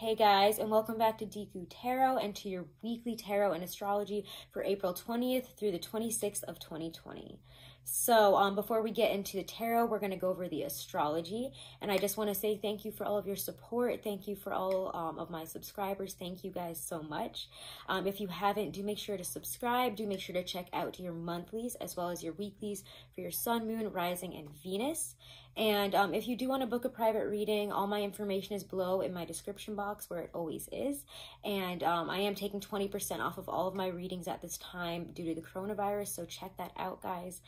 Hey guys, and welcome back to Deku Tarot and to your weekly tarot and astrology for April 20th through the 26th of 2020. So before we get into the tarot, we're going to go over the astrology, and I just want to say thank you for all of your support. Thank you for all of my subscribers. Thank you guys so much. If you haven't, do make sure to subscribe. Do make sure to check out your monthlies as well as your weeklies for your sun, moon, rising, and Venus. And if you do want to book a private reading, all my information is below in my description box where it always is. And I am taking 20% off of all of my readings at this time due to the coronavirus, so check that out, guys.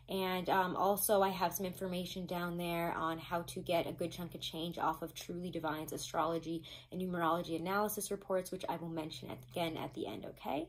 And also I have some information down there on how to get a good chunk of change off of Truly Divine's astrology and numerology analysis reports, which I will mention again at the end, okay?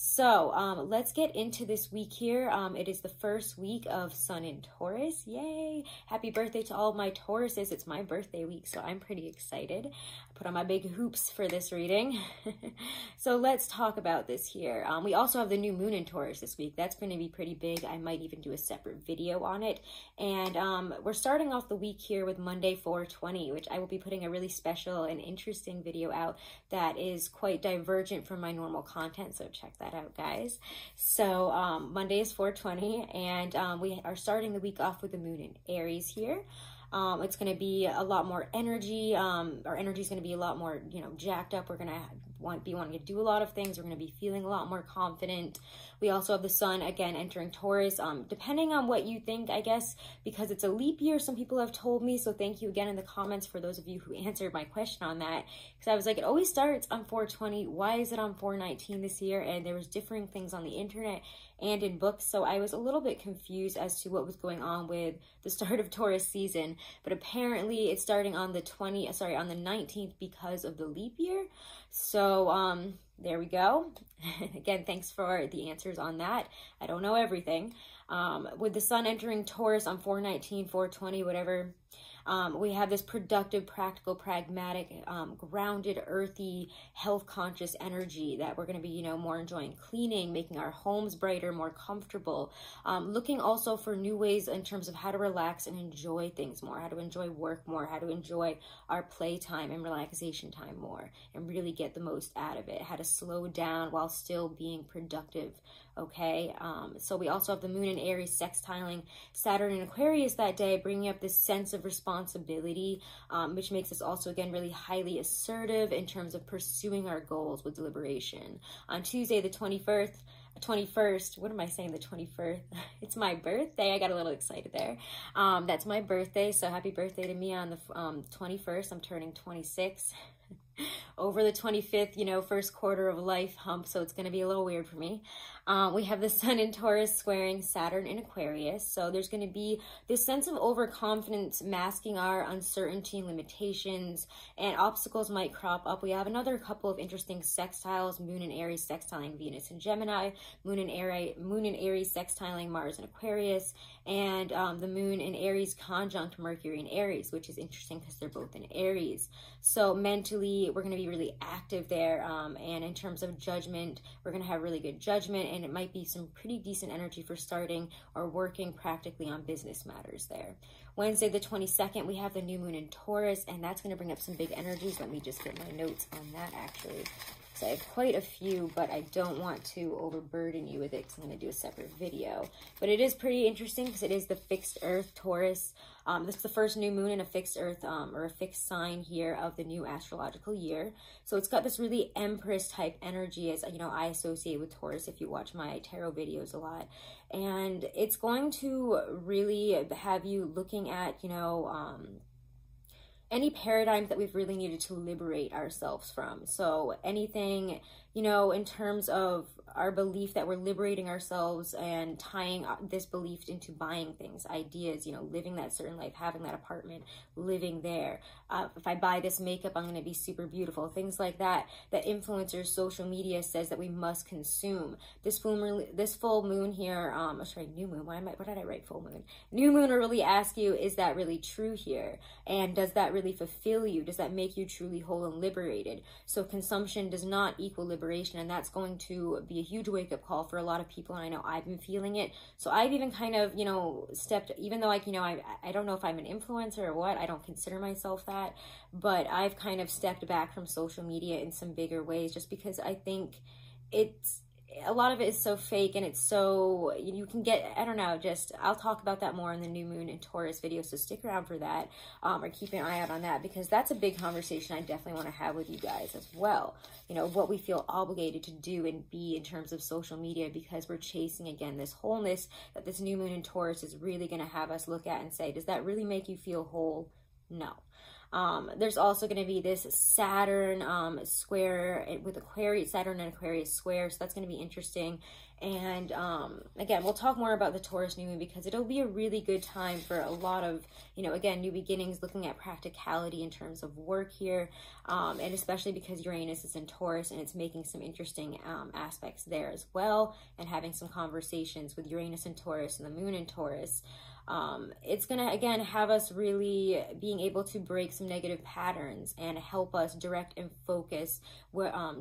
So let's get into this week here. It is the first week of Sun in Taurus. Yay! Happy birthday to all of my Tauruses. It's my birthday week, so I'm pretty excited. I put on my big hoops for this reading. So let's talk about this here. We also have the new moon in Taurus this week. That's going to be pretty big. I might even do a separate video on it. And we're starting off the week here with Monday 4/20, which I will be putting a really special and interesting video out that is quite divergent from my normal content, so check that out, guys. So Monday is 4/20, and we are starting the week off with the moon in Aries here. It's going to be a lot more energy. Our energy is going to be a lot more, jacked up. We're going to be wanting to do a lot of things. We're going to be feeling a lot more confident. We also have the sun again entering Taurus. Depending on what you think, I guess, because it's a leap year, some people have told me, so thank you again in the comments for those of you who answered my question on that, because I was like, it always starts on 4/20. Why is it on 4/19 this year? And there was differing things on the internet and in books, so I was a little bit confused as to what was going on with the start of Taurus season. But apparently it's starting on the 19th because of the leap year. So there we go. Again, thanks for the answers on that. I don't know everything. With the sun entering Taurus on 4/19, 4/20, whatever, we have this productive, practical, pragmatic, grounded, earthy, health-conscious energy that we're going to be, more enjoying cleaning, making our homes brighter, more comfortable, looking also for new ways in terms of how to relax and enjoy things more, how to enjoy work more, how to enjoy our playtime and relaxation time more, and really get the most out of it, how to slow down while still being productive, okay? So we also have the moon in Aries sextiling Saturn in Aquarius that day, bringing up this sense of responsibility, which makes us also, again, really highly assertive in terms of pursuing our goals with deliberation. On Tuesday, the 21st, what am I saying, the 21st? It's my birthday. I got a little excited there. That's my birthday, so happy birthday to me on the 21st. I'm turning 26. Over the 25th, first quarter of life hump, so it's going to be a little weird for me. We have the sun in Taurus squaring Saturn in Aquarius, so there's going to be this sense of overconfidence masking our uncertainty and limitations, and obstacles might crop up. We have another couple of interesting sextiles, moon in Aries sextiling Venus in Gemini, moon in Aries sextiling Mars in Aquarius, and the moon in Aries conjunct Mercury in Aries, which is interesting because they're both in Aries. So mentally, we're going to be really active there, and in terms of judgment, we're going to have really good judgment, and it might be some pretty decent energy for starting or working practically on business matters there. Wednesday the 22nd, we have the new moon in Taurus, and that's going to bring up some big energies. Let me just get my notes on that, actually. So I have quite a few, but I don't want to overburden you with it because I'm going to do a separate video. But it is pretty interesting because it is the fixed earth Taurus. This is the first new moon in a fixed earth or a fixed sign here of the new astrological year. So it's got this really Empress type energy, as I associate with Taurus if you watch my tarot videos a lot. And it's going to really have you looking at, any paradigms that we've really needed to liberate ourselves from. So anything, in terms of our belief that we're liberating ourselves and tying this belief into buying things, ideas, living that certain life, having that apartment, living there. If I buy this makeup, I'm going to be super beautiful. Things like that influencers, social media says that we must consume. This full moon here, new moon. What did I write full moon? New moon will really ask you, is that really true here? And does that really fulfill you? Does that make you truly whole and liberated? So consumption does not equal liberation, and that's going to be be a huge wake-up call for a lot of people, and I know I've been feeling it. So I've even kind of, you know, stepped, even though, like, you know, I don't know if I'm an influencer or what, I don't consider myself that, but I've kind of stepped back from social media in some bigger ways, just because I think it's, a lot of it is so fake, and it's so, you can get, I don't know, just, I'll talk about that more in the new moon and Taurus video, so stick around for that, or keep an eye out on that, because that's a big conversation I definitely want to have with you guys as well. You know, what we feel obligated to do and be in terms of social media, because we're chasing, again, this wholeness that this new moon in Taurus is really going to have us look at and say, does that really make you feel whole? No. There's also going to be this Saturn square with Aquarius, Saturn and Aquarius square, so that's going to be interesting. And again, we'll talk more about the Taurus new moon, because it'll be a really good time for a lot of, you know, again, new beginnings, looking at practicality in terms of work here, and especially because Uranus is in Taurus, and it's making some interesting aspects there as well, and having some conversations with Uranus in Taurus and the moon in Taurus. It's going to, again, have us really being able to break some negative patterns and help us direct and focus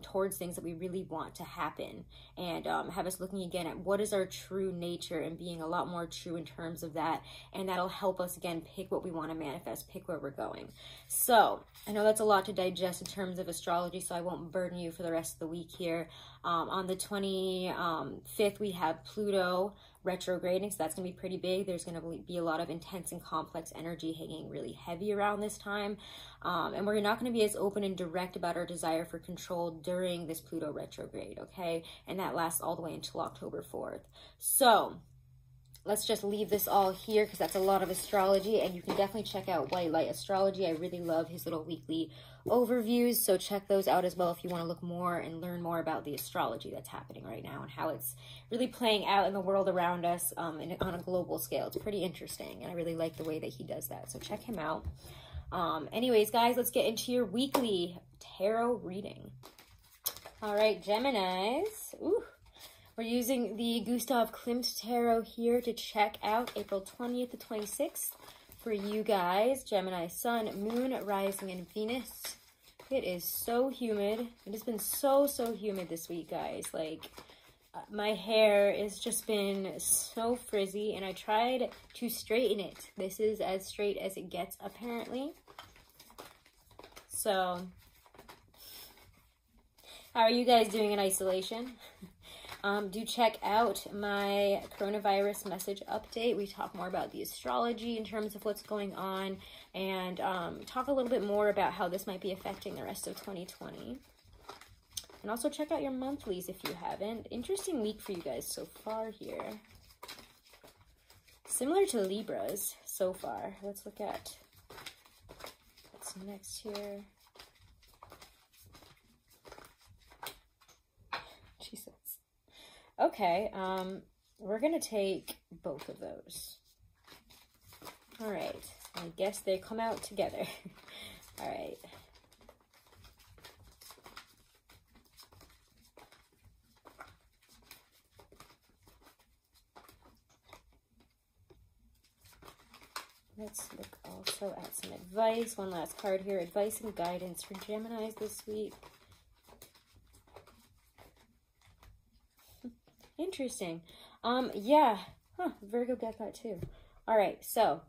towards things that we really want to happen, and have us looking again at what is our true nature and being a lot more true in terms of that, and that'll help us, again, pick what we want to manifest, pick where we're going. So I know that's a lot to digest in terms of astrology, so I won't burden you for the rest of the week here. On the 25th, we have Pluto retrograding, so that's going to be pretty big. There's going to be a lot of intense and complex energy hanging really heavy around this time, and we're not going to be as open and direct about our desire for control during this Pluto retrograde, okay? And that lasts all the way until October 4th. So let's just leave this all here, because that's a lot of astrology, and you can definitely check out White Light Astrology. I really love his little weekly overviews, so check those out as well if you want to look more and learn more about the astrology that's happening right now and how it's really playing out in the world around us on a global scale. It's pretty interesting, and I really like the way that he does that, so check him out. Anyways, guys, let's get into your weekly tarot reading. All right, Geminis. Ooh. We're using the Gustav Klimt Tarot here to check out April 20th to 26th for you guys. Gemini Sun, Moon, Rising, and Venus. It is so humid. It has been so humid this week, guys. Like, my hair has just been so frizzy, and I tried to straighten it. This is as straight as it gets, apparently. So, how are you guys doing in isolation? Do check out my coronavirus message update. We talk more about the astrology in terms of what's going on, and talk a little bit more about how this might be affecting the rest of 2020. And also check out your monthlies if you haven't. Interesting week for you guys so far here. Similar to Libras so far. Let's look at what's next here. Jesus. Okay, we're going to take both of those. All right, I guess they come out together. All right. Let's look also at some advice. One last card here. Advice and guidance for Geminis this week. Interesting. Yeah. Huh, Virgo got that too. All right, so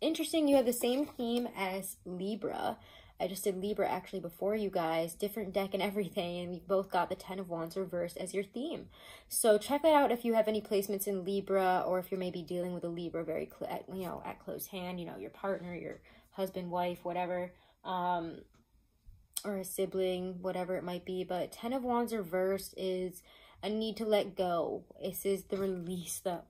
interesting. You have the same theme as Libra. I just did Libra actually before you guys, different deck and everything, and we both got the 10 of Wands reversed as your theme. So check that out if you have any placements in Libra, or if you're maybe dealing with a Libra very, at close hand, your partner, your husband, wife, whatever, or a sibling, whatever it might be. But 10 of Wands reversed is a need to let go. This is the release, the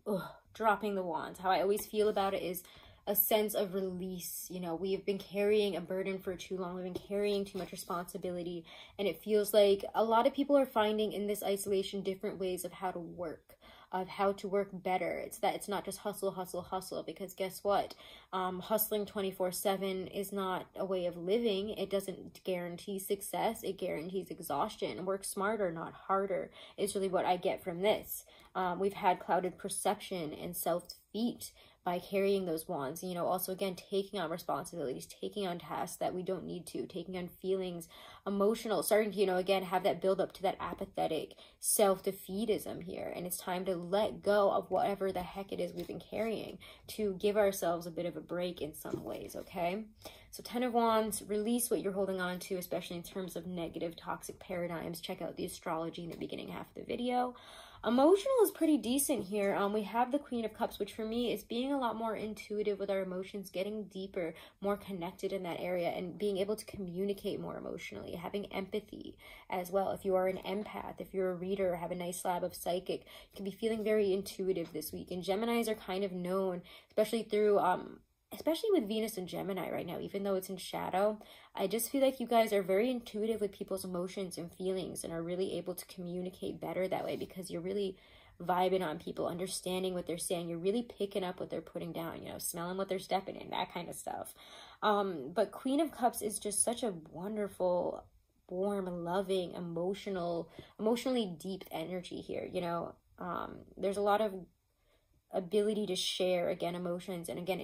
dropping the wands. How I always feel about it is a sense of release. We have been carrying a burden for too long. We've been carrying too much responsibility, and it feels like a lot of people are finding in this isolation different ways of how to work, of how to work better. It's not just hustle, hustle, hustle, because guess what? Hustling 24/7 is not a way of living. It doesn't guarantee success. It guarantees exhaustion. Work smarter, not harder, is really what I get from this. We've had clouded perception and self-defeat by carrying those wands. You know, also again, taking on responsibilities, taking on tasks that we don't need to, taking on feelings, emotional, starting to, you know, again, have that build up to that apathetic self-defeatism here. And it's time to let go of whatever the heck it is we've been carrying, to give ourselves a bit of a break in some ways, okay? So 10 of Wands, release what you're holding on to, especially in terms of negative, toxic paradigms. Check out the astrology in the beginning half of the video. Emotional is pretty decent here. We have the Queen of Cups, which for me is being a lot more intuitive with our emotions, getting deeper, more connected in that area, and being able to communicate more emotionally, having empathy as well. If you are an empath, if you're a reader, have a nice slab of psychic, you can be feeling very intuitive this week. And Geminis are kind of known, especially through especially with Venus and Gemini right now, even though it's in shadow, I just feel like you guys are very intuitive with people's emotions and feelings and are really able to communicate better that way, because you're really vibing on people, understanding what they're saying. You're really picking up what they're putting down, you know, smelling what they're stepping in, that kind of stuff. But Queen of Cups is just such a wonderful, warm, loving, emotionally deep energy here, you know. There's a lot of ability to share, again, emotions, and again,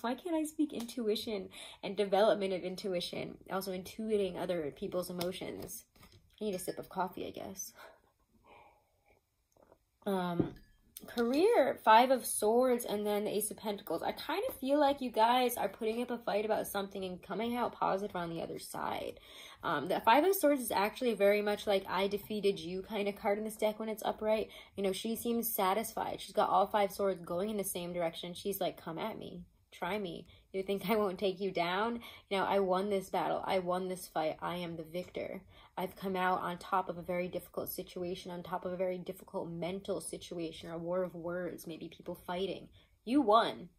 why can't I speak? Intuition and development of intuition, also intuiting other people's emotions. I need a sip of coffee, I guess. Career, 5 of Swords, and then the Ace of Pentacles. I kind of feel like you guys are putting up a fight about something and coming out positive on the other side. The 5 of Swords is actually very much like I defeated you kind of card in this deck when it's upright. You know, she seems satisfied. She's got all 5 swords going in the same direction. She's like, come at me. Try me. You think I won't take you down? You know, I won this battle. I won this fight. I am the victor. I've come out on top of a very difficult situation, on top of a very difficult mental situation, or a war of words, maybe people fighting. You won.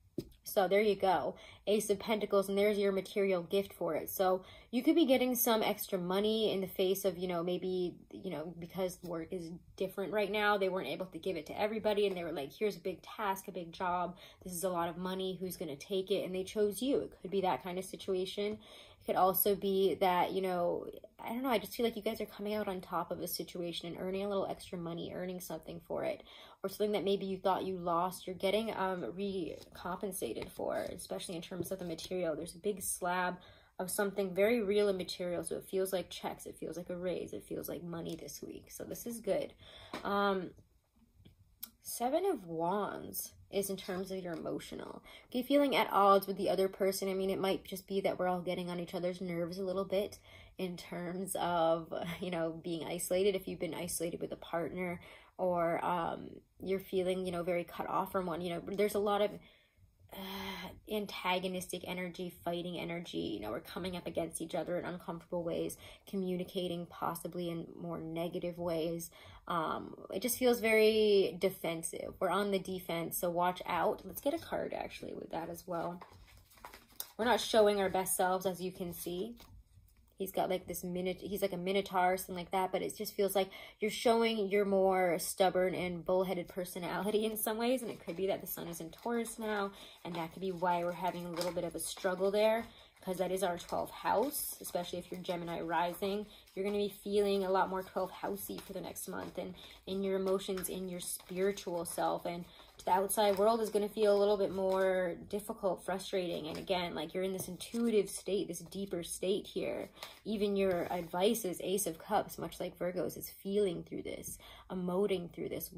So there you go. Ace of Pentacles, and there's your material gift for it. So you could be getting some extra money in the face of, you know, maybe, you know, because work is different right now, they weren't able to give it to everybody, and they were like, here's a big task, a big job. This is a lot of money. Who's going to take it? And they chose you. It could be that kind of situation. It could also be that, you know, I don't know, I just feel like you guys are coming out on top of a situation and earning a little extra money, earning something for it, or something that maybe you thought you lost, you're getting recompensated for, especially in terms of the material. There's a big slab of something very real and material, so it feels like checks, it feels like a raise, it feels like money this week. So this is good. 7 of Wands is in terms of your emotional. Okay, feeling at odds with the other person. I mean, it might just be that we're all getting on each other's nerves a little bit in terms of, you know, being isolated. If you've been isolated with a partner, or you're feeling, you know, very cut off from one, you know, there's a lot of antagonistic energy, fighting energy. You know, we're coming up against each other in uncomfortable ways, communicating possibly in more negative ways. It just feels very defensive. We're on the defense, so watch out. Let's get a card actually with that as well. We're not showing our best selves, as you can see. He's got like this he's like a minotaur or something like that, but it just feels like you're showing your more stubborn and bullheaded personality in some ways, and it could be that the sun is in Taurus now, and that could be why we're having a little bit of a struggle there, because that is our 12th house, especially if you're Gemini rising. You're going to be feeling a lot more 12th housey for the next month, and in your emotions, in your spiritual self, and the outside world is going to feel a little bit more difficult, frustrating. And again, like you're in this intuitive state, this deeper state here. Even your advice is Ace of Cups, much like Virgo's, is feeling through this, emoting through this.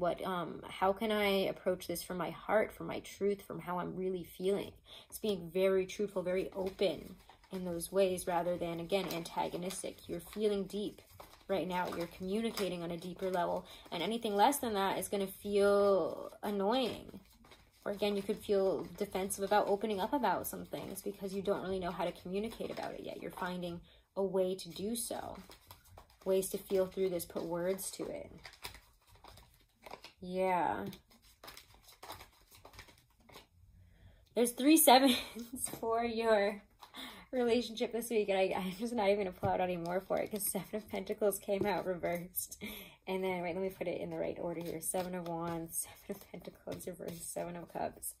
How can I approach this from my heart, from my truth, from how I'm really feeling? It's being very truthful, very open in those ways, rather than, again, antagonistic. You're feeling deep right now. You're communicating on a deeper level, and anything less than that is going to feel annoying. Or again, you could feel defensive about opening up about some things because you don't really know how to communicate about it yet. You're finding a way to do so, ways to feel through this, put words to it. Yeah, there's 3 sevens for your relationship this week, and I'm just not even gonna pull out any more for it because 7 of Pentacles came out reversed, and then wait, let me put it in the right order here. 7 of Wands, 7 of Pentacles reversed, 7 of Cups.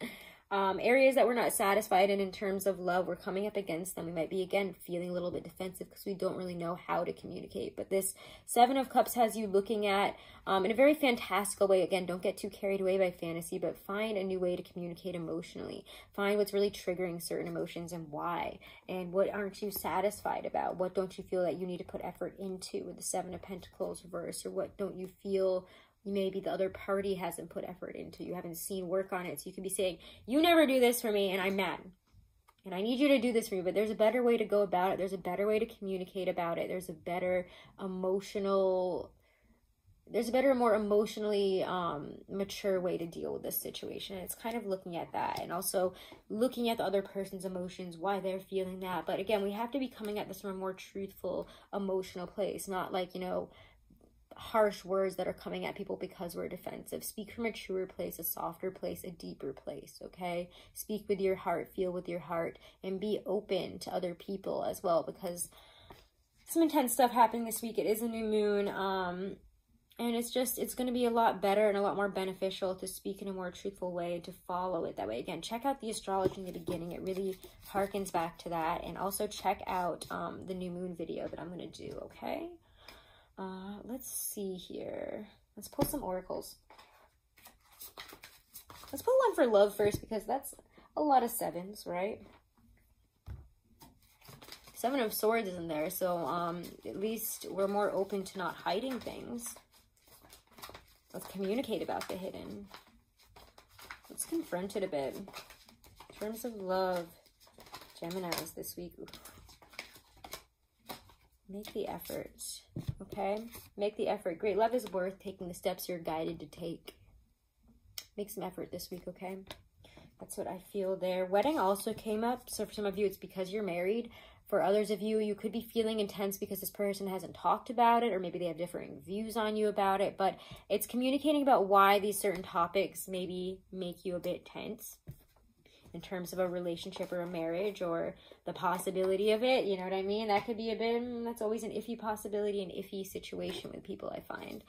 Areas that we're not satisfied in terms of love, we're coming up against them. We might be, again, feeling a little bit defensive because we don't really know how to communicate. But this Seven of Cups has you looking at, in a very fantastical way. Again, don't get too carried away by fantasy, but find a new way to communicate emotionally. Find what's really triggering certain emotions and why. And what aren't you satisfied about? What don't you feel that you need to put effort into with the Seven of Pentacles reverse? Or what don't you feel maybe the other party hasn't put effort into? You haven't seen work on it. So you could be saying, you never do this for me and I'm mad. And I need you to do this for me. But there's a better way to go about it. There's a better way to communicate about it. There's a better more emotionally mature way to deal with this situation. And it's kind of looking at that. And also looking at the other person's emotions, why they're feeling that. But again, we have to be coming at this from a more truthful, emotional place. Not like, you know, harsh words that are coming at people because we're defensive. Speak from a truer place, a softer place, a deeper place, okay? Speak with your heart, feel with your heart, and be open to other people as well, because some intense stuff happening this week. It is a new moon, and it's going to be a lot better and a lot more beneficial to speak in a more truthful way, to follow it that way. Again, check out the astrology in the beginning. It really harkens back to that. And also check out the new moon video that I'm going to do, okay? Let's see here. Let's pull some oracles. Let's pull one for love first, because that's a lot of sevens, right? Seven of Swords is in there, so at least we're more open to not hiding things. Let's communicate about the hidden. Let's confront it a bit. In terms of love, Geminis this week. Oof. Make the effort, okay? Make the effort. Great love is worth taking the steps you're guided to take. Make some effort this week, okay? That's what I feel there. Wedding also came up. So for some of you, it's because you're married. For others of you, you could be feeling intense because this person hasn't talked about it, or maybe they have differing views on you about it. But it's communicating about why these certain topics maybe make you a bit tense in terms of a relationship or a marriage, or the possibility of it, you know what I mean? That could be a bit, that's always an iffy possibility, an iffy situation with people, I find.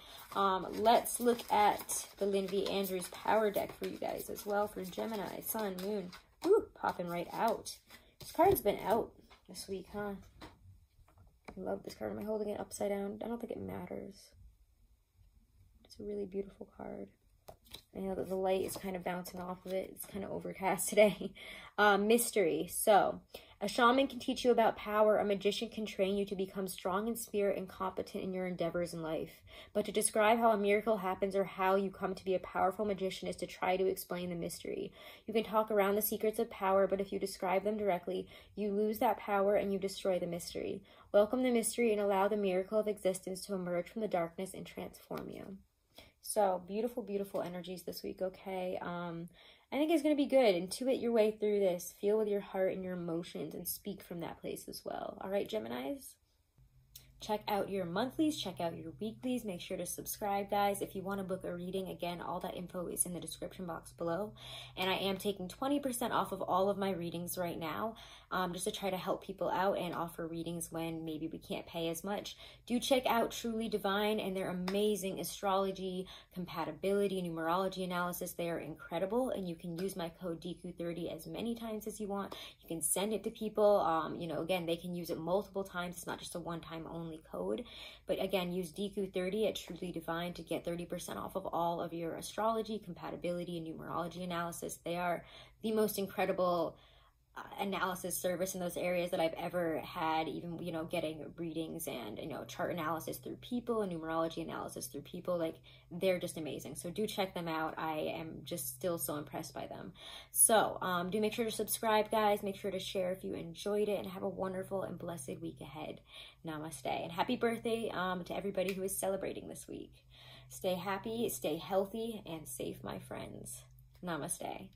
Let's look at the Lindsay Andrews Power deck for you guys as well, for Gemini, Sun, Moon. Ooh, popping right out. This card's been out this week, huh? I love this card. Am I holding it upside down? I don't think it matters. It's a really beautiful card. I know that the light is kind of bouncing off of it. It's kind of overcast today. Mystery. So, a shaman can teach you about power. A magician can train you to become strong in spirit and competent in your endeavors in life. But to describe how a miracle happens or how you come to be a powerful magician is to try to explain the mystery. You can talk around the secrets of power, but if you describe them directly, you lose that power and you destroy the mystery. Welcome the mystery and allow the miracle of existence to emerge from the darkness and transform you. So, beautiful, beautiful energies this week, okay? I think it's going to be good. Intuit your way through this. Feel with your heart and your emotions and speak from that place as well. All right, Geminis? Check out your monthlies, check out your weeklies. Make sure to subscribe, guys. If you want to book a reading, again, all that info is in the description box below. And I am taking 20% off of all of my readings right now, just to try to help people out and offer readings when maybe we can't pay as much. Do check out Truly Divine and their amazing astrology, compatibility, numerology analysis. They are incredible, and you can use my code Deku30 as many times as you want. You can send it to people. You know, again, they can use it multiple times. It's not just a one-time only code. But again, use Deku30 at Truly Divine to get 30% off of all of your astrology, compatibility, and numerology analysis. They are the most incredible analysis service in those areas that I've ever had, even, you know, getting readings and, you know, chart analysis through people and numerology analysis through people. Like, they're just amazing. So do check them out. I am just still so impressed by them. So do make sure to subscribe, guys. Make sure to share if you enjoyed it, and have a wonderful and blessed week ahead. Namaste, and happy birthday to everybody who is celebrating this week. Stay happy, stay healthy, and safe, my friends. Namaste.